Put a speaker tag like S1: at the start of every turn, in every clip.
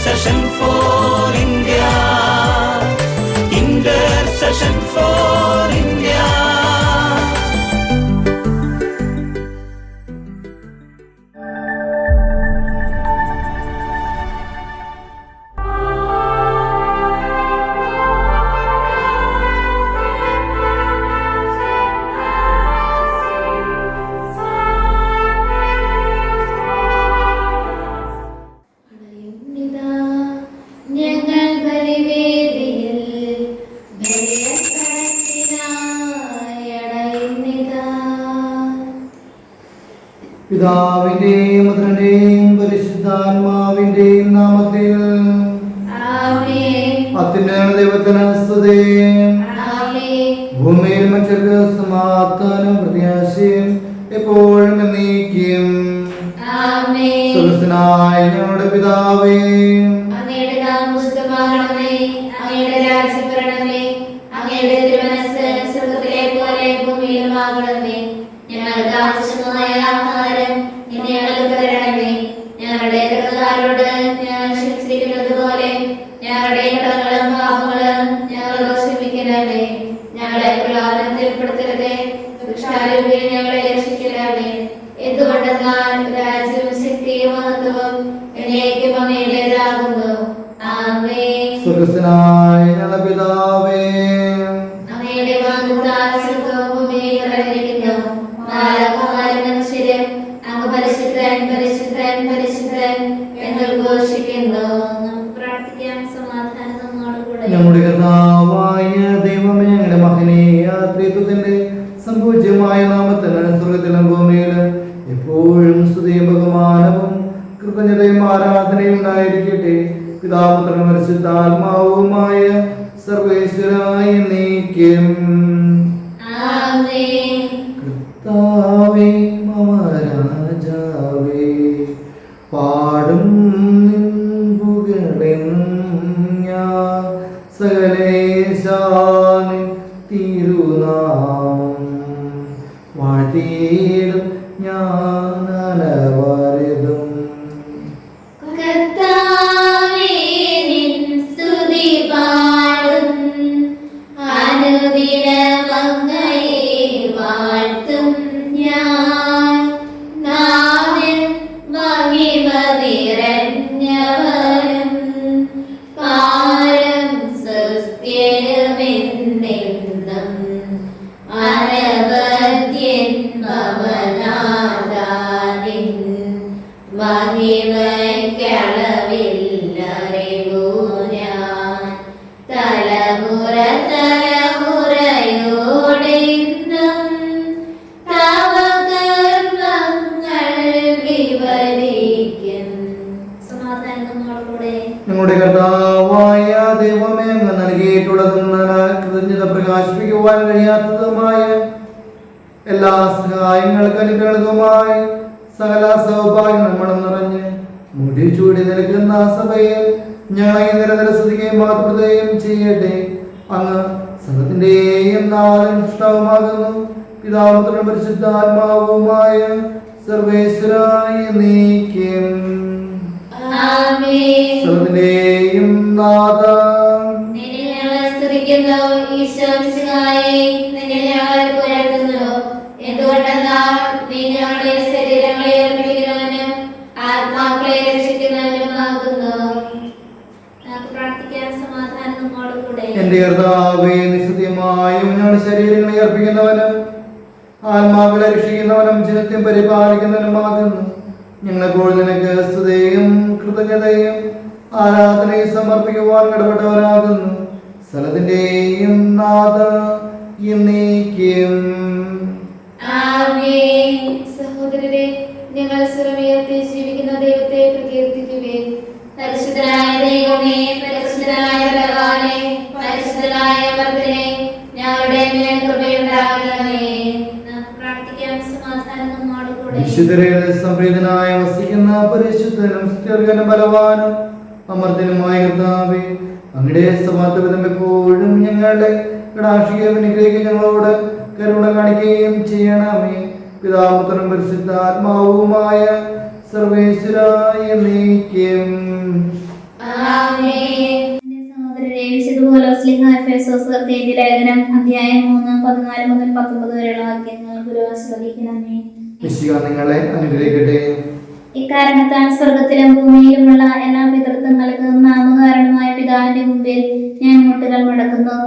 S1: Intercession for India. Intercession for India.
S2: പിതാവിന്റെയും പുത്രന്റെയും പരിശുദ്ധാത്മാവിന്റെയും നാമത്തിൽ അത്യുന്നത ദൈവത്തിന് സ്തുതി. ഭൂമിയിൽ മനുഷ്യർക്ക് സമാധാനം പ്രത്യാശയും എപ്പോഴും എന്നേക്കും. സ്വർഗ്ഗസ്ഥനായ ഞങ്ങളുടെ പിതാവേ,
S3: അങ്ങയുടെ നാമം പൂജിതമാകണമേ. അങ്ങയുടെ രാജ്യം വരണമേ. അങ്ങയുടെ തിരുമനസ്സ് സ്വർഗ്ഗത്തിലെ പോലെ ഭൂമിയിലും ആകണമേ. ഞങ്ങൾക്ക് ആവശ്യമായ ആഹാരം ഇന്ന് ഞങ്ങൾക്ക് തരണമേ. ഞങ്ങളുടെ കടക്കാരോട് ഞങ്ങൾ ക്ഷമിച്ചിരിക്കുന്നത് പോലെ ഞങ്ങളുടെ കടങ്ങളും പാപങ്ങളും ഞങ്ങളോട് ക്ഷമിക്കണമേ. ഞങ്ങളെ പ്രലോഭനത്തിൽ ഉൾപ്പെടുത്തരുതേ, ദുഷ്ടാരൂപിയിൽ ഞങ്ങളെ രക്ഷിക്കണമേ. എന്തുകൊണ്ടെന്നാൽ രാജ്യവും ശക്തിയും മഹത്വവും എന്നേക്കും അങ്ങയുടേതാകുന്നു. ആമേൻ.
S2: സ്വർഗ്ഗസ്ഥനായ ഞങ്ങളുടെ പിതാവേ,
S3: അങ്ങയുടെ വാഗ്ദാന സ്വർഗ്ഗവും ഭൂമിയും നിറഞ്ഞിരിക്കുന്നു. മാലാഖമാരും മനുഷ്യരും അങ്ങ് പരിശുദ്ധൻ പരിശുദ്ധൻ പരിശുദ്ധൻ എന്ന് ഘോഷിക്കുന്നു. നമുക്ക് പ്രാർത്ഥിക്കാം. സമാധാനം നമ്മോടുകൂടെ.
S2: നമ്മുടെ കർത്താവായ ദൈവമേ, ഞങ്ങളുടെ മഹനീയ ത്രിത്വത്തിന്റെ സംപൂജ്യമായ നാമത്തിന് സ്വർഗ്ഗത്തിലും ഭൂമിയിലും എപ്പോഴും സ്തുതിയും ബഹുമാനവും കൃതജ്ഞതയും ആരാധനയും ഉണ്ടായിരിക്കട്ടെ. പിതാപുത്രനും പരിശുദ്ധാത്മാവുമായ സർവേശ്വരായ നീക്കും. കർത്താവേ മമ രാജാവേ, പാടും ഞാൻ സകലേശാനിൻ തിരുനാമം വാഴ്ത്തിയിടും ഞാൻ അനവരതും.
S3: കർത്താവേ നിൻ സ്തുതി പാടും, അനുദിനം അങ്ങയെ വാഴ്ത്തും ഞാൻ. നാഥൻ മഹിമ നിറഞ്ഞവനും പാരം സൃഷ്ടിയനുമെന്നെന്നും അനവദ്യൻ ഭവനാദാനിൻ മഹിമയ്ക്കളവില്ലറിവൂ ഞാൻ. തലമുറ തലമുറയോടെന്നും തവ കർമ്മങ്ങൾ വിവരിക്കും. സമാധാനം നമ്മോടുകൂടെ.
S2: ഞങ്ങളുടെ കർത്താവായ ദൈവമേ, അങ്ങ് നൽകിയിട്ടുള്ളതും കൃതജ്ഞത പ്രകാശിപ്പിക്കുവാൻ കഴിയാത്തതുമായ എല്ലാ സഹായങ്ങൾക്ക് അനുഗ്രഹങ്ങളുമായി സകല സൗഭാഗ്യങ്ങൾ മണം നിറഞ്ഞ് മുടി ചൂടി നിൽക്കുന്ന സഭയിൽ ഞങ്ങളെ നിരന്തര സ്തുതിക്കുകയും മാതൃകയും ചെയ്യട്ടെ. അങ്ങ് സകലത്തിന്റെയും നാഥൻ സൃഷ്ടാവുമാകുന്നു. പിതാപുത്രനും പരിശുദ്ധാത്മാവുമായ സർവേശ്വരായ നീക്കും. സകലത്തിന്റെയും നാഥ,
S3: നിന്നെ ഞങ്ങൾ സ്തുതിക്കുന്നു. ഈശോ മിശിഹായേ, നിന്നെ ഞങ്ങൾ പുകഴ്ത്തുന്നു. എന്തുകൊണ്ടെന്നാൽ നീ ഞങ്ങളുടെ ശരീരങ്ങളെ അർപ്പിക്കുന്നവനും ആത്മാക്കളെ രക്ഷിക്കുന്നവനുമാകുന്നു. നമുക്ക് പ്രാർത്ഥിക്കാൻ. സമാധാനം നമ്മോടുകൂടെ.
S2: എന്റെ കർത്താവേ, നിശ്ചയമായും ഞങ്ങളുടെ ശരീരങ്ങളെ അർപ്പിക്കുന്നവനും ആത്മാക്കളെ രക്ഷിക്കുന്നവനും ജനത്തെയും പരിപാലിക്കുന്നവനുമാകുന്നു. ഞങ്ങളെപ്പോൾ നിനക്ക് സ്തുതിയും കൃതജ്ഞതയും ആരാധനയും സമർപ്പിക്കുവാൻ കടപ്പെട്ടവരാകുന്നു. സ്ഥലത്തിന്റെയും നാഥ എന്നേക്കും.
S3: ആമേൻ. സഹോദരരെ, ഞങ്ങൾ സ്വരമുയർത്തി ജീവിക്കുന്ന ദൈവത്തെ പ്രകീർത്തിക്കുവിൻ. പരിശുദ്ധനായ ദൈവമേ, പരിശുദ്ധനായ ഭഗവാനേ, പരിശുദ്ധനായ ഭക്തനെ, ഞങ്ങളുടെ മേൽ കൃപയുണ്ടാകണമേ. നമുക്ക് പ്രാർത്ഥിക്കാം. സമാധാനം നമ്മോടുകൂടെ.
S2: വിശുദ്ധരിൽ സംപ്രീതനായി വസിക്കുന്ന പരിശുദ്ധനും സ്തുത്യർഹനും ബലവാനും അമർത്യനുമായ കർത്താവേ, അങ്ങയുടെ സമാധാനം എപ്പോഴും ഞങ്ങളുടെ കടാക്ഷിക്കുകയും അനുഗ്രഹിക്കുകയും ഞങ്ങളോട് കരുണ കാണിക്കുകയും ചെയ്യണമേ. പിതാപുത്രനും പരിശുദ്ധാത്മാവുമായ സർവേശ്വരായ നീക്കും.
S3: ആമേൻ.
S4: എന്റെ സഹോദരരെ, വിശുദ്ധ പൗലോസ്ലീഹ എഫെസോസ്യർക്ക് എഴുതിയ ലേഖനം അധ്യായം 3:14 മുതൽ 19 വരെയുള്ള വാക്യങ്ങൾ ഗുരു ആസ്വദിക്കണമേ.
S2: മിശിഹ നിങ്ങളെ അനുഗ്രഹിക്കട്ടെ.
S4: ഇക്കാരണത്താൽ സ്വർഗത്തിലും ഭൂമിയിലുമുള്ള എല്ലാ പിതൃത്വങ്ങൾക്കും നാമകാരണമായ പിതാവിന്റെ മുമ്പിൽ ഞാൻ മുട്ടുകൾ മടക്കുന്നു.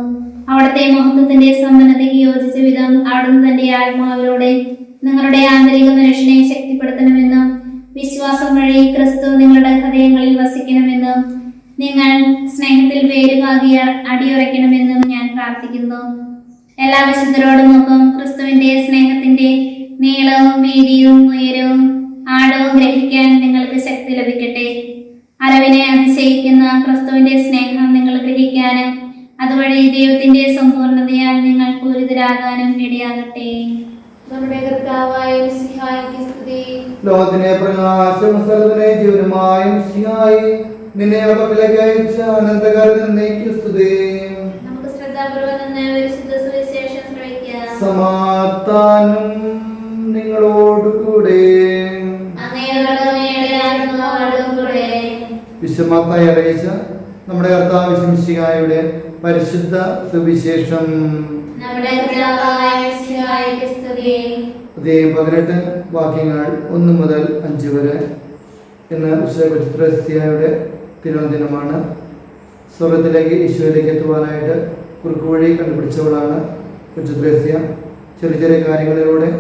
S4: അവിടുത്തെ മഹത്വത്തിന്റെ സമ്പന്നതയ്ക്ക് യോജിച്ച വിധം അവിടുന്ന് തന്റെ ആത്മാവിലൂടെ നിങ്ങളുടെ ആന്തരിക മനുഷ്യനെ ശക്തിപ്പെടുത്തണമെന്നും വിശ്വാസം വഴി ക്രിസ്തു നിങ്ങളുടെ ഹൃദയങ്ങളിൽ വസിക്കണമെന്നും നിങ്ങൾ സ്നേഹത്തിൽ വേരുപാകി അടിയുറയ്ക്കണമെന്നും ഞാൻ പ്രാർത്ഥിക്കുന്നു. എല്ലാ വിശുദ്ധരോടുമൊപ്പം ക്രിസ്തുവിന്റെ സ്നേഹത്തിന്റെ നീളവും വീതിയും ഉയരവും ആഴവും ഗ്രഹിക്കാൻ നിങ്ങൾക്ക് ശക്തി ലഭിക്കട്ടെ. അറിവിനെ അതിശയിക്കുന്ന ക്രിസ്തുവിന്റെ സ്നേഹം നിങ്ങൾ ഗ്രഹിക്കാനും അതുവഴി ദൈവത്തിന്റെ സമ്പൂർണ്ണതയാൽ നിങ്ങൾ പൂരിതരാകാനും ഇടയാകട്ടെ.
S3: നമ്മുടെ കർത്താവായ മിശിഹായ്ക്ക് സ്തുതി.
S2: ലോകത്തിനെ പ്രകാശം സ്ഥലത്തിനെ ജീവനുമായ മിശിഹായി നിന്നെ പക്കലേക്ക് അയച്ച അനന്തകാലത്തേക്ക് സ്തുതി.
S3: നമുക്ക് ശ്രദ്ധാപൂർവം നിന്ന് പരിശുദ്ധ സുവിശേഷം ശ്രവിക്കാം.
S2: സമാധാനം നിങ്ങളോടുകൂടെ. വിശുദ്ധമായി അറിയിച്ച നമ്മുടെ കർത്താവ് മിശിഹായുടെ പരിശുദ്ധ സുവിശേഷം. അധ്യായം 18 വാക്യങ്ങൾ 1 മുതൽ 5 വരെ. ഇന്ന് വിശുദ്ധ ചിത്രസ്യയുടെ തിരുവനന്തപുരമാണ്. സ്വർഗത്തിലേക്ക് ഈശോയിലേക്ക് എത്തുവാനായിട്ട് കുറുക്കുവഴി കണ്ടുപിടിച്ചവളാണ് കൊച്ചുത്രേസ്യ. ചെറിയ ചെറിയ കാര്യങ്ങളിലൂടെ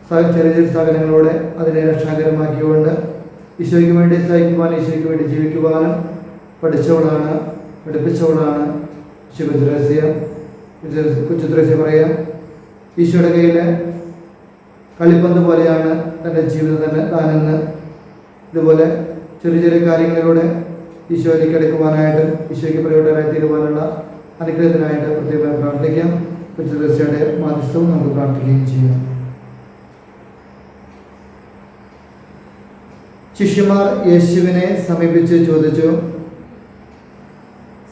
S2: ചെറിയ ചെറിയ സാധനങ്ങളോടെ അതിനെ രക്ഷാകരമാക്കിക്കൊണ്ട് ഈശോയ്ക്ക് വേണ്ടി സഹിക്കുവാനും ഈശോയ്ക്ക് വേണ്ടി ജീവിക്കുവാനും പഠിച്ചവളാണ്, പഠിപ്പിച്ചവളാണ് കൊച്ചുത്രേസ്യ പറയാം. ഈശോയുടെ കയ്യിൽ കളിപ്പന്ത് പോലെയാണ് തൻ്റെ ജീവിതം തന്നെ താനെന്ന്. ഇതുപോലെ ചെറിയ ചെറിയ കാര്യങ്ങളിലൂടെ ഈശോയിലേക്ക് എടുക്കുവാനായിട്ട് ഈശോയ്ക്ക് പ്രയോജനമായി തീരുവാനുള്ള അനുഗ്രഹത്തിനായിട്ട് പ്രത്യേകമായി പ്രാർത്ഥിക്കാം. കൊച്ചുത്രേസ്യയുടെ മാധ്യസ്ഥവും നമുക്ക് പ്രാർത്ഥിക്കുകയും ചെയ്യാം. ശിഷ്യന്മാർ യേശുവിനെ സമീപിച്ച് ചോദിച്ചു,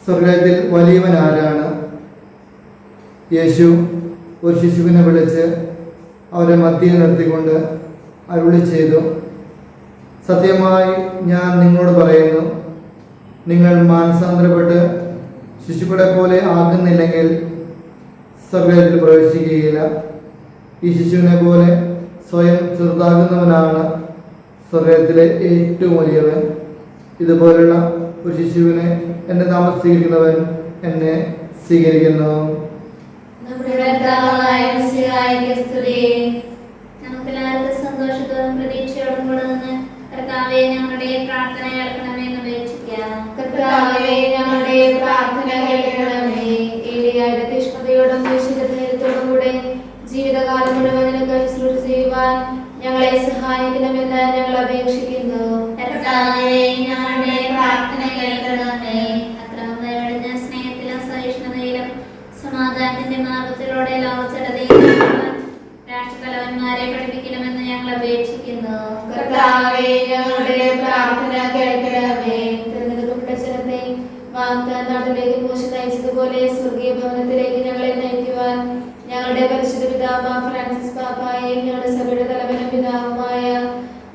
S2: സ്വർഗത്തിൽ വലിയവൻ ആരാണ്? യേശു ഒരു ശിശുവിനെ വിളിച്ച് അവരെ മധ്യേ നിർത്തിക്കൊണ്ട് അരുളി ചെയ്തു, സത്യമായി ഞാൻ നിങ്ങളോട് പറയുന്നു, നിങ്ങൾ മാനസാന്തരപ്പെട്ട് ശിശുക്കളെ പോലെ ആകുന്നില്ലെങ്കിൽ സ്വർഗത്തിൽ പ്രവേശിക്കുകയില്ല. ഈ ശിശുവിനെ പോലെ സ്വയം ചെറുതാകുന്നവനാണ് സ്വർഗത്തിലെ ഏറ്റവും വലിയവൻ. ഇതുപോലുള്ള ഒരു ശിശുവിനെ എൻ്റെ നാമം സ്വീകരിക്കുന്നവൻ എന്നെ സ്വീകരിക്കുന്നു.
S4: നമുക്കെല്ലാവർക്കും സന്തോഷത്തോടും പ്രതീക്ഷയോടും കൂടെ നിന്ന് കർത്താവേ ഞങ്ങളുടെ പ്രാർത്ഥന കേൾക്കണമെന്ന് അപേക്ഷിക്കാം.
S3: കർത്താവേ ഞങ്ങളുടെ പ്രാർത്ഥന കേൾക്കണമേ. ഏലിയായുടെ തീഷ്ണതയോടും വിശുദ്ധത്തോടും കൂടെ ജീവിതകാലം മുഴുവൻ നിനക്ക് ശുശ്രൂഷ ചെയ്യുവാൻ ഞങ്ങളെ സഹായിക്കണമെന്ന് ഞങ്ങൾ അപേക്ഷിക്കുന്നു.
S4: കർത്താവേ ഞങ്ങളുടെ പ്രാർത്ഥന കേൾക്കണമേ. അക്രമങ്ങൾ വെടിഞ്ഞ സ്നേഹത്തിലും സഹിഷ്ണുതയിലും സമാധാനത്തിന്റെ മാർഗത്തിലൂടെ ലോകജനതയെ രാഷ്ട്രതലവന്മാരെ പഠിപ്പിക്കണമെന്ന് ഞങ്ങൾ അപേക്ഷിക്കുന്നു.
S3: കർത്താവേ ഞങ്ങളുടെ പ്രാർത്ഥന കേൾക്കണമേ. തിരഞ്ഞെടുക്കപ്പെട്ട ജനത്തെ വാഗ്ദാനത്തിലേക്ക് മോശം നയിച്ചതുപോലെ സ്വർഗീയ ഭവനത്തിലേക്ക് ഞങ്ങളെ നയിക്കുവാൻ ഞങ്ങളുടെ പരിശുദ്ധ പിതാവ് ഫ്രാൻസിസ് പാപ്പായെയും ഞങ്ങളുടെ സഭയുടെ തലവനും പിതാവുമായ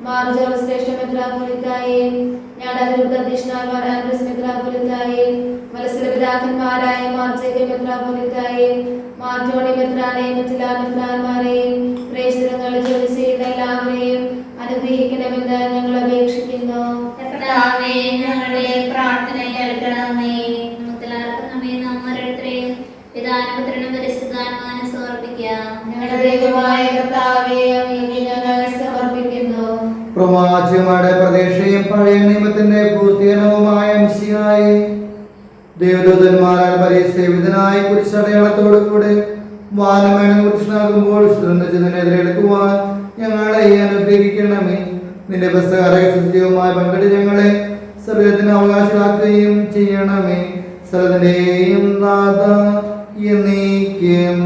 S3: മാർ ജോർജ് ശ്രേഷ്ഠ മെത്രാപ്പൊലീത്തായെയും ഞങ്ങളുടെ അതിരൂപത അധ്യക്ഷന്മാർ ആൻഡ്രൂസ് മെത്രാപ്പൊലീത്തായെയും മത്സര പിതാക്കന്മാരായ മാർ ജേക്കബ് മെത്രാപ്പൊലീത്തായെയും മാർ ടോണി മെത്രാനെയും മറ്റെല്ലാ മെത്രാന്മാരെയും പ്രേക്ഷിതങ്ങളിൽ ജോലി ചെയ്യുന്ന എല്ലാവരെയും അനുഗ്രഹിക്കണമെന്ന് ഞങ്ങൾ അപേക്ഷിക്കുന്നു.
S4: കർത്താവേ ഞങ്ങളുടെ പ്രാർത്ഥന കേൾക്കണമേ. നമുക്കെല്ലാവർക്കും നമ്മെ നാം ഓരോരുത്തരെയും പിതാവിനും പരിശുദ്ധാത്മാവിനും സമർപ്പിക്കാം.
S3: ഞങ്ങളുടെ ദൈവമായ കർത്താവേ അങ്ങേക്ക് ഞങ്ങൾ സമർപ്പിക്കുന്നു.
S2: പ്രവാചകന്മാരുടെ പ്രതീക്ഷയും പഴയ നിയമത്തിന്റെ പൂർത്തീകരണവുമായ മിശിഹായി ദേവദൂതന്മാരാൽ പരിസേവിതനായ കുരിശടയാളത്തോടുകൂടെ വാനമേന കുരിശനാകുമ്പോൾ ഇതിനെതിരെ എടുക്കുവാൻ ഞങ്ങളെ അനുഗ്രഹിക്കണമേ. നിന്റെ പുസ്തകരഹസ്യവുമായി പങ്കിട്ട് ഞങ്ങളെ സ്വർഗ്ഗത്തിന് അവകാശമാക്കുകയും ചെയ്യണമേ. സർവ്വത്തിന്റെയും നാഥ എന്നേക്കും.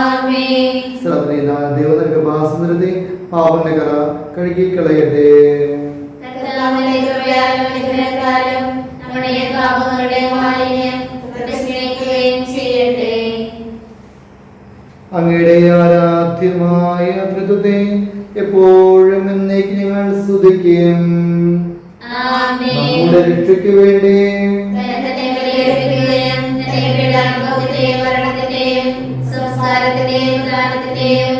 S3: ആമേൻ.
S2: ദൈവത്തിന്റെ കൃപാസനത്തെ പാപന്റെ കറ കഴുകിക്കളയട്ടെ.
S3: കർത്താവിന്റെ കൃപയാലും അനുഗ്രഹത്താലും നമ്മുടെ പാപങ്ങളുടെ മാലിന്യം പ്രതിഷ്ഠിക്കുകയും ചെയ്യട്ടെ.
S2: അങ്ങയുടെ ആരാധ്യമായ ത്രിത്വത്തെ എപ്പോഴും എന്നേക്ക് ഞങ്ങൾ സ്തുതിക്കും.
S3: ആമേൻ.
S2: നമ്മുടെ രക്ഷയ്ക്ക് വേണ്ടി
S3: തന്നെ ബലിയർപ്പിക്കുകയും തന്റെ പീഡാനുഭവത്തിന്റെയും മരണത്തിന്റെയും സംസ്കാരത്തിന്റെയും ദാനത്തിന്റെയും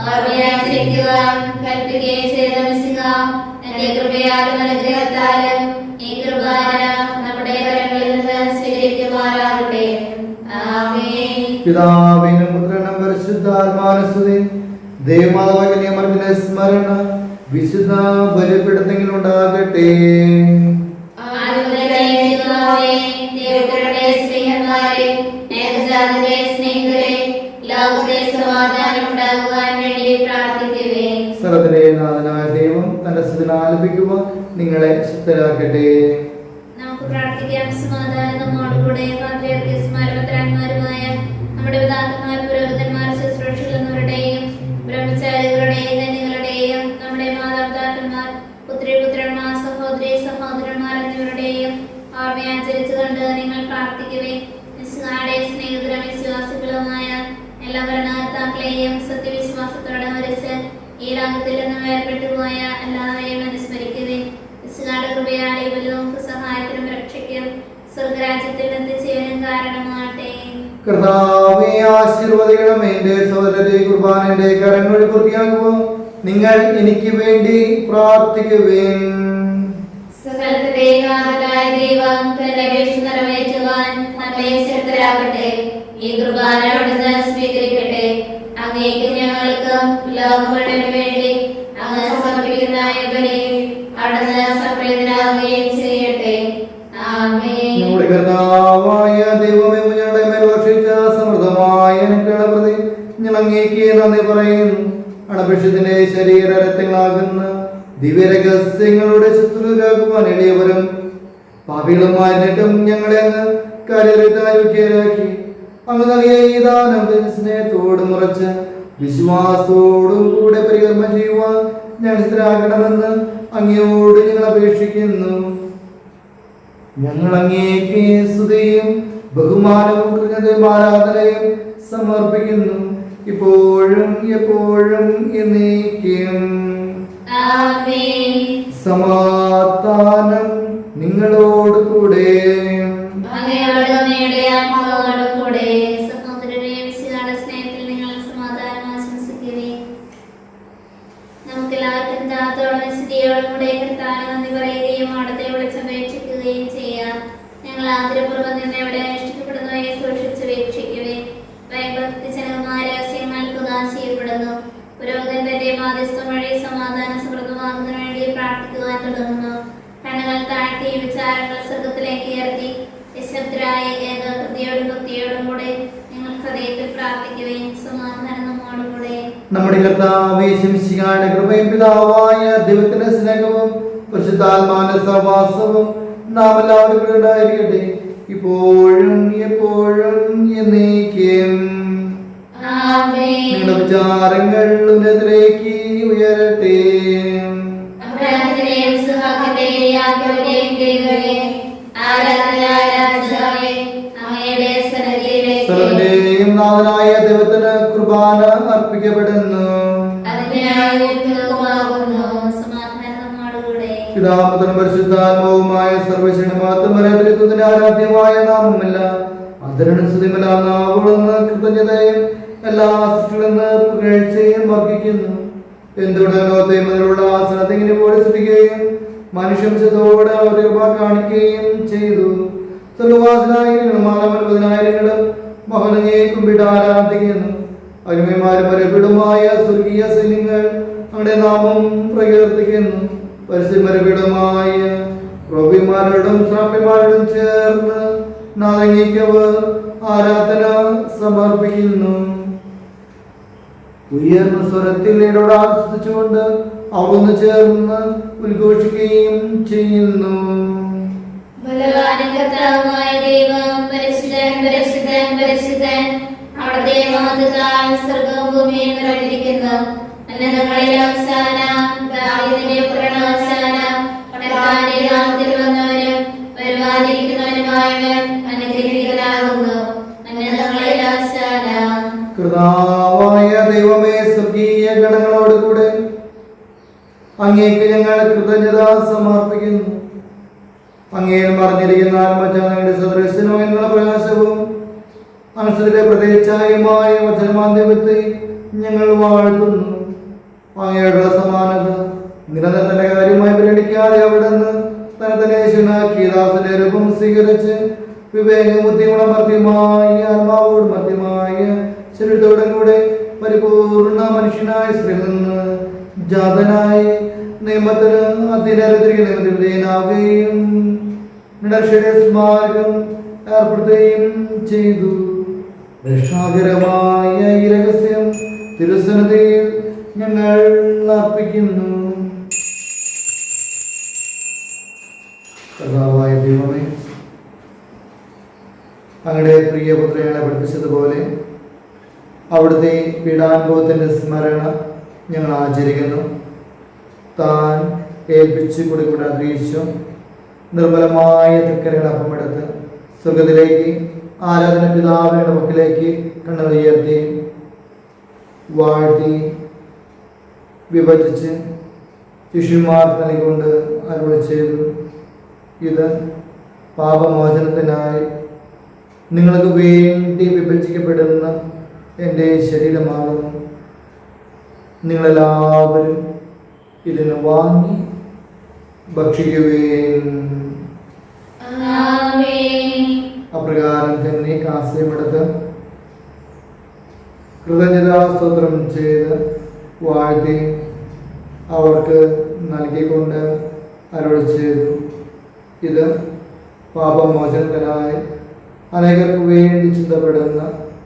S3: ഓർമ്മയാചരിക്കുവാൻ കൽപ്പിക്കുകയും ചെയ്ത മിശിഹ, തന്റെ കൃപയാലും അനുഗ്രഹത്താലും ഈ കുർബാന നമ്മുടെ കരങ്ങളിൽ നിന്ന് സ്വീകരിക്കുമാറാകട്ടെ. ആമേൻ.
S2: പിതാവിനും പുത്രനും പരിശുദ്ധാത്മാനുസ്തുതി. ദൈവമാതാവിന്റെ സ്മരണ വിശുദ്ധ ബലിപീഠത്തിലുണ്ടാകട്ടെ.
S3: ദൈവങ്ങളുടെ സ്നേഹന്മാരെ, ഏകജാതന്റെ സ്നേഹിതരെ, ലോകത്തെ സമാധാനം ഉണ്ടാകുവാൻ വേണ്ടി പ്രാർത്ഥിക്കുവേ.
S2: സർവ്വത്തിലെ നാഥനായ ദൈവം തന്റെ സ്തുതി ആലപിക്കുവാൻ നിങ്ങളെ ശക്തരാക്കട്ടെ.
S4: നമുക്ക് പ്രാർത്ഥിക്കാം. സമാധാനം നമ്മോടുകൂടെ. പാത്രിയർക്കീസുമാരുമായ നമ്മുടെ പിതാക്കന്മാർ, പുരോഹിതന്മാർ, ശുശ്രൂഷിക്കുന്നവരുടെയും ബ്രഹ്മചാരികളുടെയും കന്യകളുടെയും നമ്മുടെ മാതാപിതാക്കന്മാർ, പുത്രിപുത്രന്മാർ, സഹോദരി സഹോദരന്മാർ എന്നിവരുടെയും ഓർമ്മയാചരിച്ചുകൊണ്ട് നിങ്ങൾ പ്രാർത്ഥിക്കുവേ. മിശിഹായുടെ സ്നേഹിതരും വിശ്വാസികളുമായ എല്ലാ ഭരണകർത്താക്കളെയും സത്യവിശ്വാസത്തോടെ മരിച്ച് ഈ ലോകത്തിൽ നിന്ന് വേർപെട്ടു പോയ എല്ലാവരെയും അനുസ്മരിക്കുവേ. മിശിഹായുടെ കൃപയാൽ ഇവരും സഹായത്തിനും രക്ഷയ്ക്കും സ്വർഗരാജ്യത്തിൽ എത്തിച്ചേരാൻ കാരണമാകട്ടെ.
S2: കർത്താവേ, ആശീർവദിക്കണമേ. എന്റെ സഹോദരരെ, കുർബാനയുടെ കരങ്ങൾ പൂർത്തിയാക്കുവാൻ നിങ്ങൾ എനിക്ക് വേണ്ടി പ്രാർത്ഥിക്കുവേൻ.
S3: സകലത്തിന്റെയും നാഥനായ ദൈവം തന്റെ അപേക്ഷ നിറവേറ്റുവാൻ നമ്മെ ശക്തരാക്കട്ടെ. ഈ കുർബാന അവിടുന്ന് സ്വീകരിക്കട്ടെ. അങ്ങേക്ക് ഞങ്ങൾക്കും ലോകം മുഴുവനും വേണ്ടി അങ്ങ് സമർപ്പിക്കുന്ന ഈ ബലി അവിടുന്ന് സംപ്രീതനാവുകയും ചെയ്യട്ടെ. ആമേൻ.
S2: നമ്മുടെ കർത്താവായ ദൈവമേ, ഞങ്ങളുടെ മേൽ വർഷിച്ച സമൃദ്ധമായ അനുഗ്രഹങ്ങളെ പ്രതി ഞങ്ങൾ അങ്ങേക്ക് നന്ദി പറയുന്നു. അണപക്ഷത്തിന്റെ ശരീരരക്തങ്ങളാകുന്ന ദിവ്യരഹസ്യങ്ങളുടെ ശുശ്രൂഷകരാക്കുവാൻ എളിയവരും പാപികളുമായിട്ടും ഞങ്ങളെ അങ്ങ് കാര്യരാക്കി അങ്ങ് നൽകിയ ഈ ദാനം സ്നേഹത്തോട് മുറച്ച് വിശ്വാസത്തോടും കൂടെ പരികർമ്മം ചെയ്യുവാൻ ഞങ്ങൾ സ്ഥിരാക്കണമെന്ന് അങ്ങയോട് ഞങ്ങൾ അപേക്ഷിക്കുന്നു. ഞങ്ങൾ അങ്ങേക്ക് സ്തുതിയും ബഹുമാനവും കൃതജ്ഞതയും ആരാധനയും സമർപ്പിക്കുന്നു, ഇപ്പോഴും എപ്പോഴും എന്നേക്കും.
S3: ആമേൻ.
S2: സമാധാനം നിങ്ങളോട് കൂടെ.
S3: അങ്ങയോടും അങ്ങയുടെ ആത്മാവോടും കൂടെ.
S4: സഹോദരരെ, മിശിഹായുടെ സ്നേഹത്തിൽ നിങ്ങൾ സമാധാനം ആശംസിക്കുകയും നമുക്കെല്ലാവർക്കും ദാനത്തോടും വിശുദ്ധിയോടും കൂടെ കർത്താവിന് നന്ദി പറയുകയും അവിടുത്തെ വിളിച്ചപേക്ഷിക്കുകയും ചെയ്യാം. ഞങ്ങൾ ആദരപൂർവ്വം നിന്ന് എവിടെ അനുഷ്ഠിക്കപ്പെടുന്നവയെ സൂക്ഷിച്ച് വീക്ഷിക്കുകയും ഭയഭക്തിജനകമായ രഹസ്യങ്ങൾ പ്രദാനം ചെയ്യപ്പെടുന്നു. പുരോഹിതൻ തന്റെ മാധ്യസ്ഥം വഴി സമാധാന സമൃദ്ധമാകുന്നതിന് വേണ്ടി പ്രാർത്ഥിക്കുവാൻ തുടങ്ങുന്നു. കണ്ണുകൾ താഴ്ത്തി വിചാരങ്ങൾ സ്വർഗത്തിലേക്ക് ഉയർത്തി നിശബ്ദരായ ഏകാഗ്രതയോടും ഭക്തിയോടും കൂടെ ഞങ്ങൾ ഹൃദയത്തിൽ പ്രാർത്ഥിക്കുകയും സമാധാനം നമ്മോടുകൂടെ.
S2: നമ്മുടെ കർത്താവേ, മിശിഹായുടെ കൃപയും പിതാവായ ദൈവത്തിന്റെ സ്നേഹവും പരിശുദ്ധാത്മാവിന്റെ സഹവാസവും നാം എല്ലാവരും കൂടെ ഉണ്ടായിരിക്കട്ടെ, ഇപ്പോഴും എപ്പോഴും എന്നേക്കും.
S3: ആമേൻ.
S2: നിങ്ങളുടെ വിചാരങ്ങൾ ഉന്നതത്തിലേക്ക് ഉയരട്ടെ.
S3: അബ്രാഹത്തിന്റെയും ഇസ്ഹാക്കിന്റെയും യാക്കോബിന്റെയും ദൈവമേ, ആരാധനായ രാജാവേ, അങ്ങയുടെ സന്നിധിയിലേക്ക്
S2: സർവ്വന്റെയും നാഥനായ ദൈവത്തിന് കുർബാന അർപ്പിക്കപ്പെടുന്നു.
S3: അതിനായി ഉത്തമമാകുന്നു.
S4: സമാധാനം നമ്മോടുകൂടെ.
S2: പിതാപുത്രനും പരിശുദ്ധാത്മാവുമായ സർവ്വശക്തന്റെ ആരാധ്യമായ നാമമല്ല അതിരണസ്തുതിമലാം നാവുകളെന്ന് കൃതജ്ഞതയും എല്ലാ സൃഷ്ടികളെന്ന് പുകഴ്ചയും വർദ്ധിക്കുന്നു. എന്തുകൊണ്ട് ലോകത്തെയും അതിലുള്ള ആസനത്തിങ്ങനെ പോലെ സ്തുതിക്കുകയും മനുഷ്യംശത്തോടെ അവരുടെ കൃപ കാണിക്കുകയും ചെയ്തു. സർവവാസനായിരങ്ങളും മാനവനായിരങ്ങളും മഹനയെ കുമ്പിട്ട് ആരാധിക്കുന്നു. അരുമമാരും മരപിടുമായ സ്വർഗീയ സൈന്യങ്ങൾ അവരുടെ നാമം പ്രകീർത്തിക്കുന്നു. പരിശുദ്ധമരപിടമായ പ്രഭുമാരോടും ശ്രാപ്യമാരോടും ചേർന്ന് നാളങ്ങേക്കവർ ആരാധന സമർപ്പിക്കുന്നു. ഉയർന്ന സ്വരത്തിൽ ആസ്വദിച്ചുകൊണ്ട് അവന്ന് ചേർന്ന് ഉദ്ഘോഷിക്കുകയും ചെയ്യുന്നു.
S3: ബലവാനും കർത്താവുമായ ദൈവം, പരിശുദ്ധൻ പരിശുദ്ധൻ പരിശുദ്ധൻ, അവിടുത്തെ മഹത്വത്താൽ സ്വർഗ്ഗവും ഭൂമിയും നിറഞ്ഞിരിക്കുന്നു. ഉന്നതങ്ങളിൽ ഹോശാന, ദാവീദിന്റെ പുത്രൻ ഹോശാന. കർത്താവിന്റെ നാമത്തിൽ വന്നവനും വരുവാനിരിക്കുന്നവനുമായവൻ അനുഗ്രഹീതനാകുന്നു. ഉന്നതങ്ങളിൽ ഹോശാന.
S2: കർത്താവായ ദൈവമേ, സ്വർഗീയ ഗണങ്ങളോട് കൂടെ അങ്ങേക്ക് ഞങ്ങൾ കൃതജ്ഞത സമർപ്പിക്കുന്നു. അങ്ങയിൽ മറിഞ്ഞിരിക്കുന്ന ആത്മജ ഞങ്ങളുടെ സദൃശനോ എന്നുള്ള പ്രകാശവും മനസ്സിലെ പ്രതീക്ഷായുമായ വചനമാധ്യമത്തെ ഞങ്ങൾ വാഴ്ത്തുന്നു. അങ്ങയോടുള്ള സമാനത നിലനിർത്തേണ്ട കാര്യമായി പരിഗണിക്കാതെ അവിടെ നിന്ന് തന്നെ ശനാക്കിയദാസന്റെ രൂപം സ്വീകരിച്ച് വിവേകബുദ്ധിയുടെ മധ്യമായ ആത്മാവോട് മധ്യമായ ശരീരത്തോടും കൂടെ പരിപൂർണ മനുഷ്യനായ സ്ത്രീയിൽ നിന്ന് ജാതനായി നിയമത്തിന് അധീനമാവുകയും സ്മാരകം ഏർപ്പെടുത്തുകയും ചെയ്തു. രക്ഷാകരമായ ഈ രഹസ്യം തിരുസന്നിധിയിൽ ഞങ്ങൾ അർപ്പിക്കുന്നു. കർത്താവായ ദൈവമേ, അങ്ങയുടെ പ്രിയപുത്രനെ പഠിപ്പിച്ചതുപോലെ അവിടുത്തെ പീഡാനുഭവത്തിൻ്റെ സ്മരണ ഞങ്ങൾ ആചരിക്കുന്നു. താൻ ഏൽപ്പിച്ചു കൊടുക്കുന്ന അന്തരീക്ഷം നിർമ്മലമായ തൃക്കരകൾ അപ്പമെടുത്ത് സ്വർഗത്തിലേക്ക് ആരാധന പിതാവിന്റെ പക്കലേക്ക് കണ്ണുകൾ ഉയർത്തി വാഴ്ത്തി വിഭജിച്ച് ശിഷ്യന്മാർക്ക് നൽകിക്കൊണ്ട് അരുളി ചെയ്തു, ഇത് പാപമോചനത്തിനായി നിങ്ങൾക്ക് വേണ്ടി വിഭജിക്കപ്പെടുന്ന എൻ്റെ ശരീരമാകുന്നു. നിങ്ങളെല്ലാവരും ഇതിന് വാങ്ങി ഭക്ഷിക്കുകയും. അപ്രകാരം തന്നെ കാസ്യമെടുത്ത് കൃതജ്ഞതാസ്തോത്രം ചെയ്ത് വാഴ്ത്തി അവർക്ക് നൽകിക്കൊണ്ട് അരുളി ചെയ്തു, ഇത് പാപമോചനത്തിനായി അനേകർക്ക് വേണ്ടി ചിന്തപ്പെടുന്ന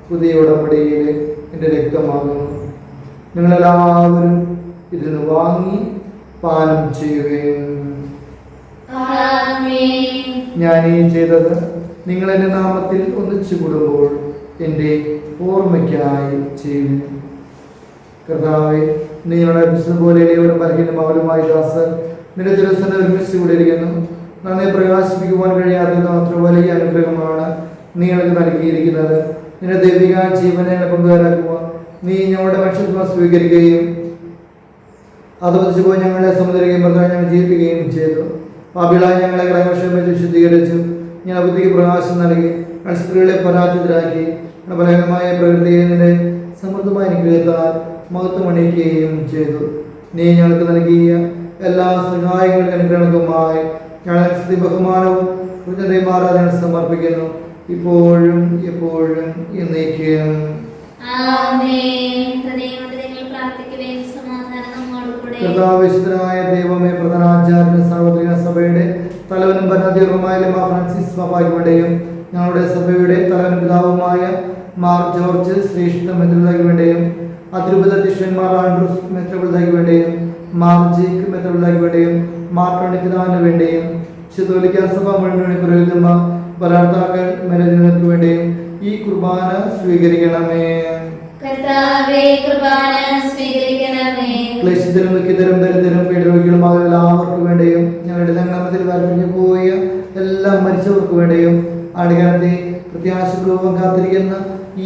S2: പുതിയ ഉടമ്പടിയിലെ എൻ്റെ രക്തമാകുന്നു. നിങ്ങളെല്ലാവരും ഇതിന് വാങ്ങി പാനം ചെയ്യുകയും. ഞാൻ ഈ ചെയ്തത് നിങ്ങൾ എൻ്റെ നാമത്തിൽ ഒന്നിച്ചു കൂടുമ്പോൾ എൻ്റെ ഓർമ്മയ്ക്കായി ചെയ്യുന്നു. കർത്താവേ, നിങ്ങളുടെ പോലെ ഒരു ബലഹീന മകളുമായി ദാസർ നിന്റെ ദിവസം ഒരുമിച്ച് കൂടിയിരിക്കുന്നു. നന്നെ പ്രകാശിപ്പിക്കുവാൻ കഴിയാത്തത് അത്ര വലിയ അനുഗ്രഹമാണ് നിങ്ങൾക്ക് നൽകിയിരിക്കുന്നത്. നിന്റെ ദൈവിക ജീവനെ പങ്കുകാരാക്കുവാൻ നീ ഞങ്ങളുടെ മനുഷ്യത്വം സ്വീകരിക്കുകയും അത് വധിച്ചു പോയി ഞങ്ങളെ സമുദ്രിക്കുകയും ഞങ്ങൾ ജീവിക്കുകയും ചെയ്തു. പാപികളായി ഞങ്ങളെ കരകർഷകമായി വിശുദ്ധീകരിച്ചു. ഞങ്ങൾ ബുദ്ധിക്ക് പ്രകാശം നൽകി സ്ത്രീകളെ പരാജിതരാക്കി ബലഹീനമായ പ്രകൃതിയെ നിന്റെ സമൃദ്ധമായ അനുഗ്രഹത്താൽ മഹത്വമണിയിക്കുകയും ചെയ്തു. നീ ഞങ്ങൾക്ക് നൽകിയ എല്ലാ സഹായങ്ങളുടെ അനുഗ്രഹങ്ങൾക്കുമായി ഞങ്ങൾ സ്തുതി ബഹുമാനവും കൃതജ്ഞതയും ആരാധന സമർപ്പിക്കുന്നു, ഇപ്പോഴും എപ്പോഴും എന്നേക്കും. കർത്താവിശുദ്ധനായ ദൈവമേ, പ്രധാനാചാര്യ സാർവത്രിക സഭയുടെ തലവനും ഭരണാധികാരിയുമായ മാർ ഫ്രാൻസിസ് പാപ്പായ്ക്ക് വേണ്ടിയും ഞങ്ങളുടെ സഭയുടെ തലവനും പിതാവുമായ മാർ ജോർജ് ശ്രേഷ്ഠ മെത്രാപ്പൊലീത്തായ്ക്ക് വേണ്ടിയും അതിരൂപത അധ്യക്ഷന്മാർ ആൻഡ്രൂസ് മെത്രാപ്പൊലീത്തായ്ക്ക് വേണ്ടിയും മാർ ജേക്ക് മെത്രാപ്പൊലീത്തായ്ക്ക് വേണ്ടിയും മാർ ടോണി പിതാവിന് വേണ്ടിയും കത്തോലിക്ക സഭ മുഴുവൻ പുരോഹിതന്മാർ ഭരണകർത്താക്കൾ മേലധികാരികൾക്ക് വേണ്ടിയും ഈ കുർബാന സ്വീകരിക്കണമേ. ക്ലേശിതരും ദുഃഖിതരും ദരിദ്രരും പീഡിതരുമായ എല്ലാവർക്കും വേണ്ടിയും ഞങ്ങളുടെ സംഗമത്തിൽ വേർപിരിഞ്ഞു പോയ എല്ലാ മരിച്ചവർക്ക് വേണ്ടിയും അടികനത്തെ പ്രത്യാശപൂർവ്വം കാത്തിരിക്കുന്ന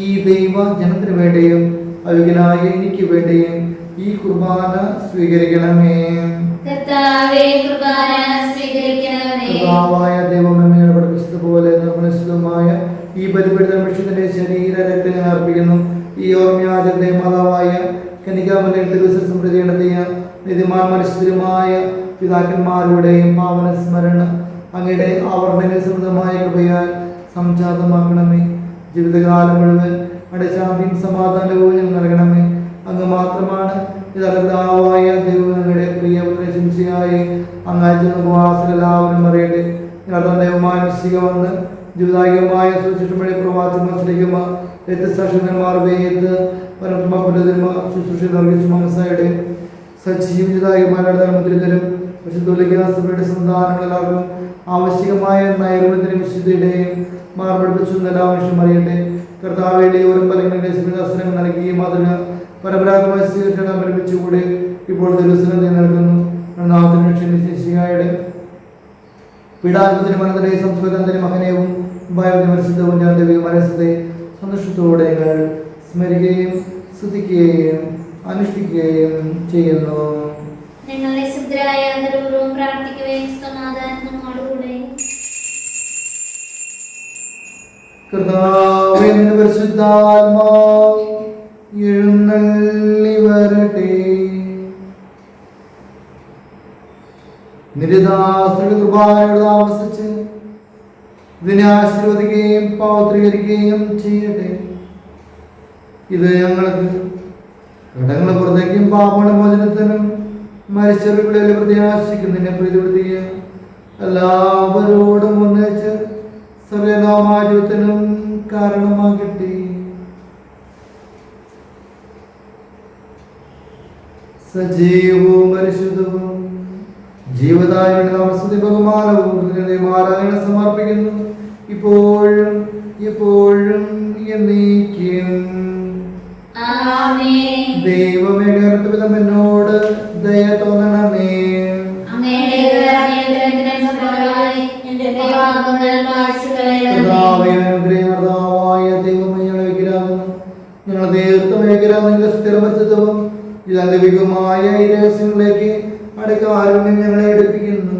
S2: ഈ ദൈവ ജനത്തിന് വേണ്ടിയും അയോഗ്യനായ എനിക്ക് വേണ്ടിയും ഈ കുർബാന സ്വീകരിക്കണമേ. കർത്താവായ ദൈവമേ, പഠിപ്പിച്ചതുപോലെ നിർമ്മലമായ ഈ ബലിപീഠ മനുഷ്യന്റെ ശരീര രക്തം ഞാൻ അർപ്പിക്കുന്നു. ഈ ഓർമ്മയാചരണത്തെ മാതാവായ കന്യകാമറിയം തിരുവസര സമൃദ്ധി നടത്തിയ നീതിമാൻ മനുഷ്യരുമായ പിതാക്കന്മാരുടെയും പാവന സ്മരണ അങ്ങയുടെ ആവരണങ്ങൾ സമൃദ്ധമായ കൃപയാൽ സംജാതമാക്കണമേ. ജീവിതകാലം മുഴുവൻ അവിടെ ശാന്തിയും സമാധാനവും ഞങ്ങൾ നൽകണമേ. അങ്ങ് മാത്രമാണ് പിതാവായ ദൈവം. ഞങ്ങളുടെ പ്രിയപുത്രശംസിയായി അങ്ങാഴ്ച ഉപവാസമെല്ലാവരും അറിയട്ടെ. ഞങ്ങളുടെ ദൈവമായ നിശ്ചിക വന്ന് ജീവിതാംഗമായ സുശിഷ്ടം വഴി പ്രവാസം മത്സരിക്കുമ്പ രക്തസാക്ഷിന്മാർ വേദ പരമപുരന്മാർ ശുശ്രൂഷ നിർവഹിച്ച മനസ്സായുടെ സജീവിതായുമായ മുദ്രിതരും വിശുദ്ധ സന്താനങ്ങളെല്ലാവരും ആവശ്യകമായ നൈർമത്തിനും വിശുദ്ധിയുടെയും മാർപടിപ്പിച്ചു എല്ലാ മനുഷ്യരും അറിയട്ടെ. കർത്താവേണ്ടി ഓരോ ഫലങ്ങളുടെ സ്മൃതാസനങ്ങൾ നൽകിയ മാതൃക പരമ്പരാഗതമായ സ്വീകരണം ആരംഭിച്ചുകൂടെ ഇപ്പോൾ ദിവസം നൽകുന്നു. ക്ഷണിശിയായുടെ പീഡാത്മത്തിന് മനത്തിലെ സംസ്കൃതത്തിന്റെ മകനവും ഭയവിമർശിതവും ഞാൻ ദൈവികമനസ്സത്തെ സന്തോഷത്തോടെ ഞങ്ങൾ സ്മരിക്കുകയും സ്തുതിക്കുകയും അനുഷ്ഠിക്കുകയും ചെയ്യുന്നു.
S4: ഞങ്ങളുടെ ശുദ്ധരായ പ്രാർത്ഥിക്കുകയും സമാധാനം നമ്മോടുകൂടെ.
S2: കർത്താവേ, നിന്റെ പരിശുദ്ധാത്മാവ് എഴുന്നള്ളി വരട്ടെ. നിന്റെ ദാസരുടെ കൃപയോട് താമസിച്ച് ഇതിനെ ആശീർവദിക്കുകയും പവിത്രീകരിക്കുകയും ചെയ്യട്ടെ. ഇത് ഞങ്ങൾക്ക് കടങ്ങളുടെ പുറത്തേക്കും പാപങ്ങളുടെ മോചനത്തിനും മരിച്ചവരുടെ പ്രത്യാശിക്കുന്നതിനെ പ്രീതിപ്പെടുത്തിയ എല്ലാവരോടും ഒന്നിച്ച് സർവനാമാജത്തിനും കാരണമാകട്ടെ. സജീവവും പരിശുദ്ധവും ജീവദായകന്റെ നാമസ്തുതി ബഹുമാനവും ആരാധന സമർപ്പിക്കുന്നു, ഇപ്പോഴും എപ്പോഴും എന്നേക്കും. ദൈവമേ, കർത്തവ്യം എന്നോട് ദയ തോന്നണമേ. ഞങ്ങൾ ദൈവത്വമേഖല സ്ഥിരമച്ചതവും ഇതലവികമായ ഈ രഹസ്യങ്ങളിലേക്ക് അടക്കാരുണ്യം ഞങ്ങളെ എടുപ്പിക്കുന്നു.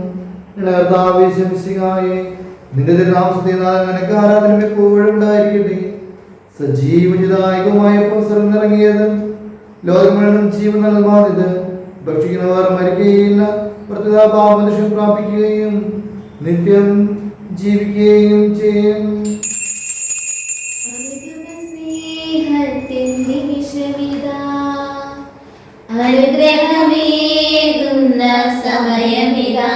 S2: ഞങ്ങളുടെ കർത്താവേ ശംസികായെ നിന്റെ തിരുനാമത്തെ നിനക്ക് ആരാധന എപ്പോഴും ഉണ്ടായിരിക്കട്ടെ. സജീവനിദായകമായ അവസരം ഇറങ്ങിയത് ലോകം മുഴുവൻ ജീവൻ നൽകുവാനിത് ഭക്ഷിക്കുന്നവർ മരിക്കുകയില്ല, പ്രത്യേകം പ്രാപിക്കുകയും നിത്യം ജീവിക്കുകയും ചെയ്യും.
S4: അനുഗ്രഹമേകുന്ന സമയമിതാ,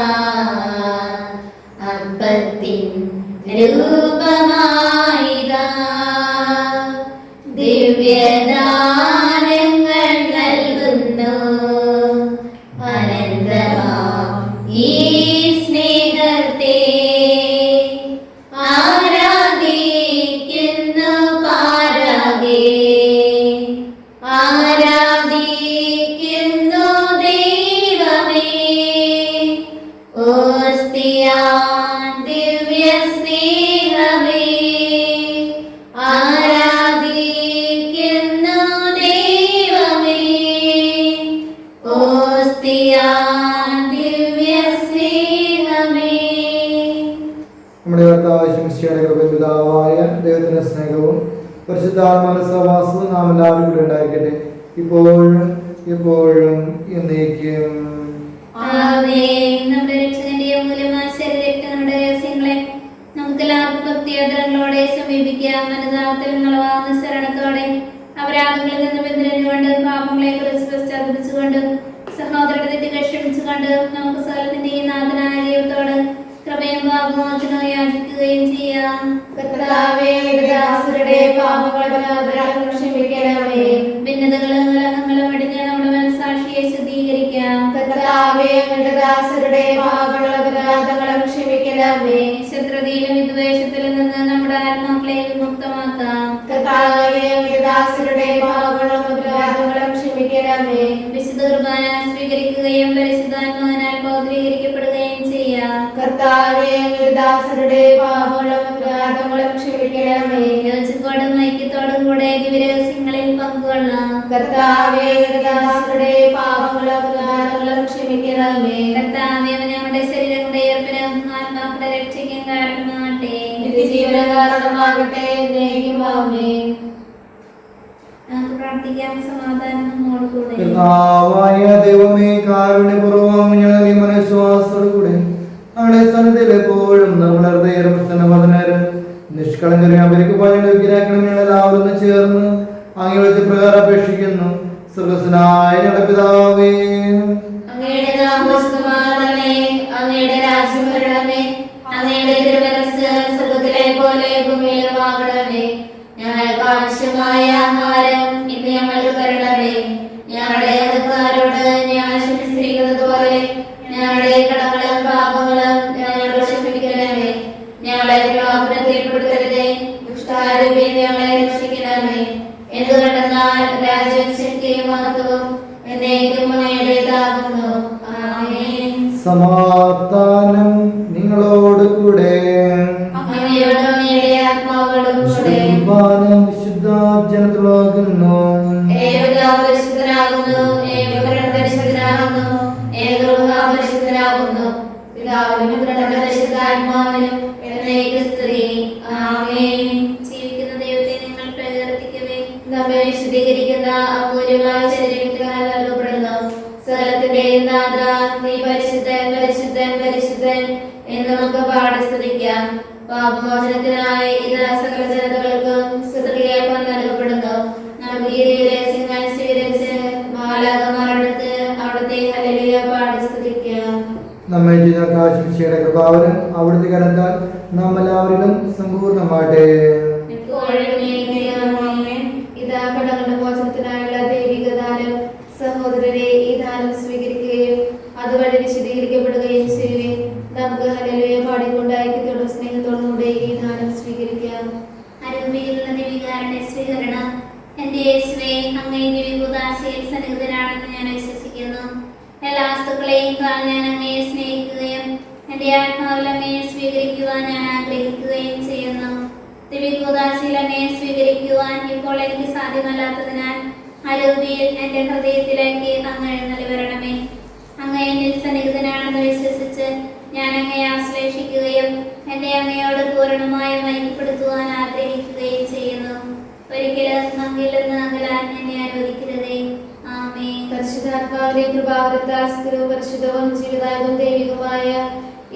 S4: അപ്പത്തിൻ രൂപമായിതാ, ദിവ്യദാനങ്ങൾ നൽകുന്നു അനന്തമാം ഈ സ്നേഹത്തെ ആരാധിക്കുന്നു പാരാകെ, ആരാധിക്കുന്നു ദൈവമേ. ഓസ്തിയാൻ ദിവ്യ സ്നേഹമേ, ആരാധിക്കുന്നു ദൈവമേ. ഓസ്തിയാൻ ദിവ്യ സ്നേഹമേ.
S2: നമ്മുടെ കർത്താവായ ശംസിയുടെ കൃപപിതാവായ ദൈവത്തിന്റെ സ്നേഹവും പരിശുദ്ധാത്മാവിന്റെ സഹവാസവും നാം എല്ലാവരും കൂടെ ഉണ്ടായിരിക്കട്ടെ, ഇപ്പോഴും എപ്പോഴും എന്നേക്കും.
S4: നമ്മുടെ രക്ഷകന്റെ മൂലമായ ശരീരങ്ങളുടെ രഹസ്യങ്ങളെ നമുക്കെല്ലാവർക്കും ഭക്തിയാദരങ്ങളോടെ സമീപിക്കാം. മനതാപത്തിലും നിളവാകുന്ന ശരണത്തോടെ അപരാധങ്ങളിൽ നിന്ന് ബന്ധിച്ചുകൊണ്ട് പാപങ്ങളെ കുറിച്ച് പശ്ചാത്തപിച്ചുകൊണ്ട് സഹോദരന്റെ തെറ്റുകൾ ക്ഷമിച്ചുകൊണ്ട് നമുക്ക് സകലത്തിന്റെയും നാഥനായ ദൈവത്തോട് കൃപയും പാപമോചനവും യാചിക്കുകയും ചെയ്യാം.
S3: കർത്താവേ, ദാസരുടെ പാപങ്ങളും ക്ഷമിക്കണമേ.
S4: ഭിന്നതകളും കലഹങ്ങളും വെടിഞ്ഞ് നമ്മുടെ മനസ്സാക്ഷിയെ ശുദ്ധീകരിക്കാം.
S3: കർത്താവേ, ദാസരുടെ പാപങ്ങളും ക്ഷമിക്കണമേ.
S4: ശത്രുതയിലും വിദ്വേഷത്തിലും നിന്ന് നമ്മുടെ ആത്മാക്കളെ വിമുക്തമാക്കാം.
S3: കർത്താവേ, ദാസരുടെ പാപങ്ങളും ക്ഷമിക്കണമേ.
S4: വിശുദ്ധ കുർബാന സ്വീകരിക്കുകയും പരിശുദ്ധാത്മാവിനാൽ പൗത്രീകരിക്കപ്പെടുകയും ചെയ്യാം.
S3: കർത്താവേ, ദാസരുടെ പാപങ്ങളും ക്ഷമിക്കണമേ.
S4: യോജിപ്പോടും ഐക്യത്തോടും കൂടെ ദിവ്യരഹസ്യങ്ങളിൽ പങ്കുകൊള്ളാം.
S3: കർത്താവേ, ദാസരുടെ പാപങ്ങളും ക്ഷമിക്കണമേ.
S4: കർത്താവേ, ഞങ്ങളുടെ ശരീരങ്ങളുടെ ഉയർപ്പിനും ആത്മാക്കളുടെ രക്ഷയ്ക്കും കാരണമാകട്ടെ.
S3: നിത്യജീവന കാരണമാകട്ടെ. ആമേൻ.
S4: നമുക്ക് പ്രാർത്ഥിക്കാം. സമാധാനം നമ്മോട് കൂടെ.
S2: കർത്താവായ ദൈവമേ, കാരുണ്യപൂർവ്വം ഞങ്ങളെ മനശ്വാസത്തോടുകൂടെ അവിടെ സ്ഥാനത്തിൽ എപ്പോഴും നമ്മുടെ നിഷ്കളങ്കരാക്കണം. ഞങ്ങളെല്ലാവരും ചേർന്ന് അങ്ങ് വിളിച്ച പ്രകാരം അപേക്ഷിക്കുന്നു. സ്വർഗ്ഗസ്ഥനായ ഞങ്ങളുടെ പിതാവേ,
S3: അങ്ങയുടെ നാമം അങ്ങയുടെ രാജ്യം വരണമേ. അങ്ങയുടെ തിരുമനസ്സ് സ്വർഗ്ഗത്തിലെ പോലെ ഭൂമിയിലുമാകണമേ. ഞങ്ങൾക്ക് ആവശ്യമായ ആഹാരം ഇന്ന് ഞങ്ങൾക്ക് തരണമേ. ഞങ്ങളുടെ കടക്കാരോട് ഞങ്ങൾ ക്ഷമിച്ചിരിക്കുന്നത് പോലെ ഞങ്ങളുടെ കടങ്ങളും പാപങ്ങളും ഞങ്ങളോട് ക്ഷമിക്കണമേ. ഞങ്ങളെ പ്രലോഭനത്തിൽപ്പെടുത്തരുതേ, ദുഷ്ടാരൂപിയിൽ ഞങ്ങളെ രക്ഷിക്കണമേ. എന്തുകൊണ്ടെന്നാൽ രാജ്യവും ശക്തിയും മഹത്വവും എന്നേക്കും അങ്ങയുടേതാകുന്നു. ആമേൻ.
S2: സമാധാനം നിങ്ങളോട് കൂടെ.
S3: അങ്ങയോടും അങ്ങയുടെ ആത്മാവോടും കൂടെ.
S2: വിശുദ്ധ ജനത്തിലാകുന്നു.
S3: പരിശുദ്ധനാകുന്നു, പരിശുദ്ധനാകുന്നു, പരിശുദ്ധനാകുന്നു. പിതാവിനും പുത്രനും പരിശുദ്ധാത്മാവിനും എന്നേക്കും സ്തുതി. ആമേൻ. അമൂല്യമായ ശരീരത്തിനായി നൽകപ്പെടുന്നു. സകലത്തിന്റെയും നാഥ, നീ പരിശുദ്ധൻ പരിശുദ്ധൻ പരിശുദ്ധൻ എന്ന് നമുക്ക് പാഠസ്തുതിക്കാം. പാപമോചനത്തിനായി ഇത് സകല ജനതകൾക്കും സ്തുതികേൾപ്പാൻ നൽകപ്പെടുന്നു. നമുക്ക് ഈ ദിവ്യരഹസ്യങ്ങൾ സ്വീകരിച്ച് മാലാഖമാരടുത്ത് അവിടുത്തെ ഹല്ലേലൂയ പാഠസ്തുതിക്കാം.
S2: നമ്മെ ജീവിതയുടെ കൃപാവരം അവിടുത്തെ കരത്താൽ നാം എല്ലാവരിലും സമ്പൂർണ്ണമാട്ടെ.
S3: ഇതാ കടങ്ങളുടെ മോചനത്തിനായുള്ള ദൈവിക ദാനം. സഹോദരരെ, ഈ ദാനം സ്വീകരിക്കുകയും അതുവഴി വിശദീകരിക്കപ്പെടുകയും ചെയ്യുകയും നമുക്ക് ഹല്ലേലൂയ പാടിക്കൊണ്ട് ഐക്യത്തോടും സ്നേഹത്തോടും കൂടെ ഈ ദാനം സ്വീകരിക്കാം.
S4: അരുമയുള്ള ദിവികാരുടെ സ്വീകരണം. എന്റെ യേശുവേ, അങ്ങേ ദിവ്യദാസിയിൽ സന്നിഹിതനാണെന്ന് ഞാൻ വിശ്വസിക്കുന്നു. എല്ലാ വസ്തുക്കളെയും ഞാൻ അങ്ങയെ സ്നേഹിക്കുകയും എന്റെ ആത്മാവിൽ അങ്ങയെ സ്വീകരിക്കുവാൻ ഞാൻ ആഗ്രഹിക്കുകയും ചെയ്യുന്നു. ദിവ്യദാസിയിൽ അങ്ങയെ സ്വീകരിക്കുവാൻ ഇപ്പോൾ എനിക്ക് സാധ്യമല്ലാത്തതിനാൽ അരൂപിയിൽ എന്റെ ഹൃദയത്തിലേക്ക് അങ്ങ് എഴുന്നള്ളി വരണമേ. അങ്ങ് എന്നിൽ സന്നിഹിതനാണെന്ന് വിശ്വസിച്ച് ഞാൻ അങ്ങയെ ആശ്ലേഷിക്കുകയും എന്റെ അങ്ങയോട് പൂർണ്ണമായി ഐക്യപ്പെടുത്തുവാൻ ആഗ്രഹിക്കുകയും ചെയ്യുന്നു. ഒരിക്കലും അങ്ങിൽ നിന്ന് അകലാൻ എന്നെ അനുവദിക്കരുതേ. ആമേൻ.
S3: പരിശുദ്ധാത്മാവിന്റെ കൃപാവരത്താൽ സ്ഥിരവും പരിശുദ്ധവും ജീവിതായതും ദൈവികമായ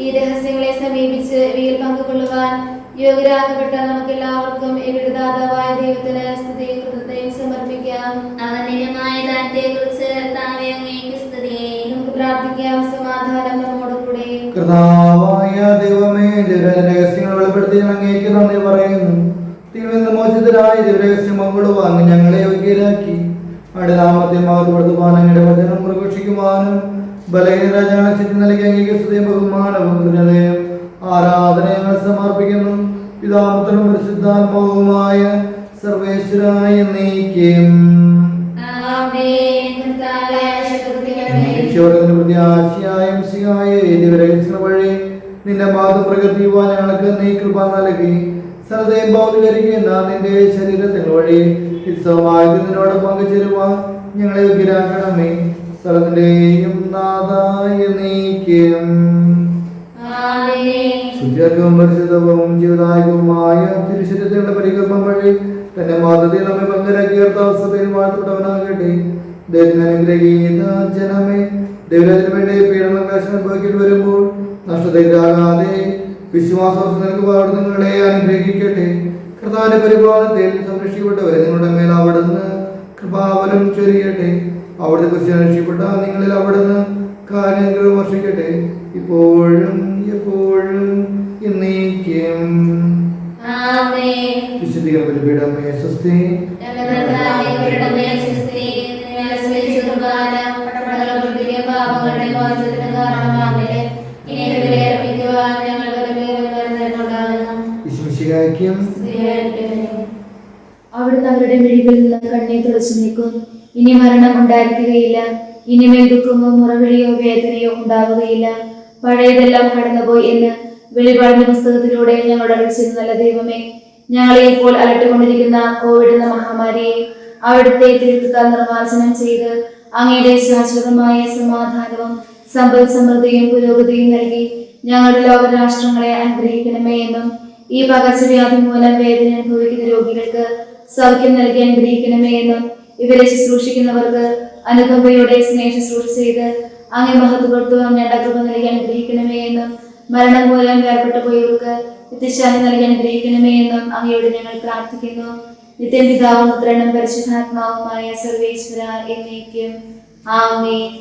S3: ഈ രഹസ്യങ്ങളെ സമീപിച്ച് ഇവയിൽ പങ്കുകൊള്ളുവാൻ യോഗ്യരാക്കപ്പെട്ട നമുക്ക് എല്ലാവർക്കും ഇവരുടെ ദാതാവായ ദൈവത്തിന് സ്തുതിയും കൃതജ്ഞതയും സമർപ്പിക്കാം.
S4: അവനിരമായ ദാനത്തെ കുറിച്ച് കർത്താവേ അങ്ങേക്ക് സ്തുതി.
S3: നമുക്ക് പ്രാർത്ഥിക്കാം. സമാധാനം നമ്മോടുകൂടെ.
S2: കർത്താവായ ദൈവമേ, രഹസ്യങ്ങൾ വെളിപ്പെടുത്തി അങ്ങേക്ക് നന്ദി പറയുന്നു. തിരുവനന്തപുരം മോചിതരായ ദിവരഹസ്യം പങ്കിടുവാൻ ഞങ്ങളെ യോഗ്യരാക്കി. അവിടെ നാമത്തെ മഹത്വപ്പെടുത്തുവാൻ അങ്ങയുടെ വചനം പ്രഘോഷിക്കുവാനും ബലഹീന രാജാങ്ങളെ ചിത്തി നൽകി അങ്ങേക്ക് സ്തുതിയും ബഹുമാനവും കൃതജ്ഞതയും ആരാധന ഞങ്ങൾ സമർപ്പിക്കുന്നു. പിതാപുത്രനും പരിശുദ്ധാത്മാവുമായ സർവേശ്വരായ എന്നേക്കും. വഴി നിന്റെ മാതൃ പ്രകൃതിയുവാൻ ഞങ്ങൾക്ക് നീ കൃപ നൽകി. സദയം ഭൗതികരിക്കുന്ന നിന്റെ ശരീരത്തിൽ വഴി ഉത്സവമായി നിന്നോട് പങ്കുചേരുവാൻ ഞങ്ങളെ യോഗ്യരാക്കണമേ. സ്ഥലത്തിന്റെയും നാഥായ നീക്കും ശുചിത്വവും പരിശുദ്ധവും ജീവദായകവുമായ തിരുശരീരത്തിന്റെ പരികർമ്മം വഴി തന്റെ മാതൃതയെ നമ്മെ പങ്കരാക്കി സഭയിൽ വാഴ്ത്തപ്പെട്ടവനാകട്ടെ. ദൈവത്തിന് അനുഗ്രഹീത ജനമേ, ദൈവത്തിന് വേണ്ടി പീഡനം ക്ലേശം അനുഭവിക്കേണ്ടി വരുമ്പോൾ നഷ്ടതയിലാകാതെ വിശ്വാസം നൽകുവാൻ നിങ്ങളെ അനുഗ്രഹിക്കട്ടെ. കർത്താവിന്റെ പരിപാലനത്തിൽ സംരക്ഷിക്കപ്പെട്ടവരെ നിങ്ങളുടെ മേൽ അവിടുന്ന് കൃപാവരം ചൊരിയട്ടെ. അവിടുത്തെ കുറിച്ച് രക്ഷിപ്പെട്ട നിങ്ങളിൽ അവിടുന്ന് കാര്യങ്ങളും വർഷിക്കട്ടെ, ഇപ്പോഴും എപ്പോഴും എന്നേക്കും. വിശുദ്ധികൾ ബലിപീഠമേ സ്വസ്തി.
S3: അവിടുന്ന് അവരുടെ മിഴികളിൽ നിന്ന് കണ്ണീർ തുടച്ചു നീക്കും. ഇനി മരണം ഉണ്ടായിരിക്കുകയില്ല. ഇനിമേൽ ദുഃഖമോ മുറവിളിയോ വേദനയോ ഉണ്ടാവുകയില്ല. പഴയതെല്ലാം കടന്നുപോയി എന്ന് വെളിപാടിന്റെ പുസ്തകത്തിലൂടെ ഞങ്ങളുടെ അരുളിച്ചെയ്യുന്ന നല്ല ദൈവമേ, ഞങ്ങളെ ഇപ്പോൾ അലട്ടിക്കൊണ്ടിരിക്കുന്ന കോവിഡ് എന്ന മഹാമാരിയെ അവിടുത്തെ തിരുത്താൽ നിർമ്മാർജ്ജനം ചെയ്ത് അങ്ങയുടെ ശാശ്വതമായ സമാധാനവും സമ്പദ് സമൃദ്ധിയും പുരോഗതിയും നൽകി ഞങ്ങളുടെ ലോകരാഷ്ട്രങ്ങളെ അനുഗ്രഹിക്കണമേ എന്നും ഈ പകർച്ചവ്യാധി മൂലം വേദന അനുഭവിക്കുന്ന രോഗികൾക്ക് സൗഖ്യം നൽകി അനുഗ്രഹിക്കണമേ എന്നും ഇവരെ ശുശ്രൂഷിക്കുന്നവർക്ക് അനുകമ്പയോടെ സ്നേഹ ശുശ്രൂഷ ചെയ്ത് അങ്ങേ മഹത്വപ്പെടുത്തുവാൻ വേണ്ട കൃപ നൽകി അനുഗ്രഹിക്കണമേ എന്നും മരണം മൂലം വേർപെട്ടു പോയവർക്ക് നിത്യശാന്തി നൽകി അനുഗ്രഹിക്കണമേ എന്നും അങ്ങയോട് ഞങ്ങൾ പ്രാർത്ഥിക്കുന്നു. നിത്യം പിതാവും പുത്രനും പരിശുദ്ധാത്മാവുമായ സർവേശ്വര എന്നേക്കും. ആമേൻ.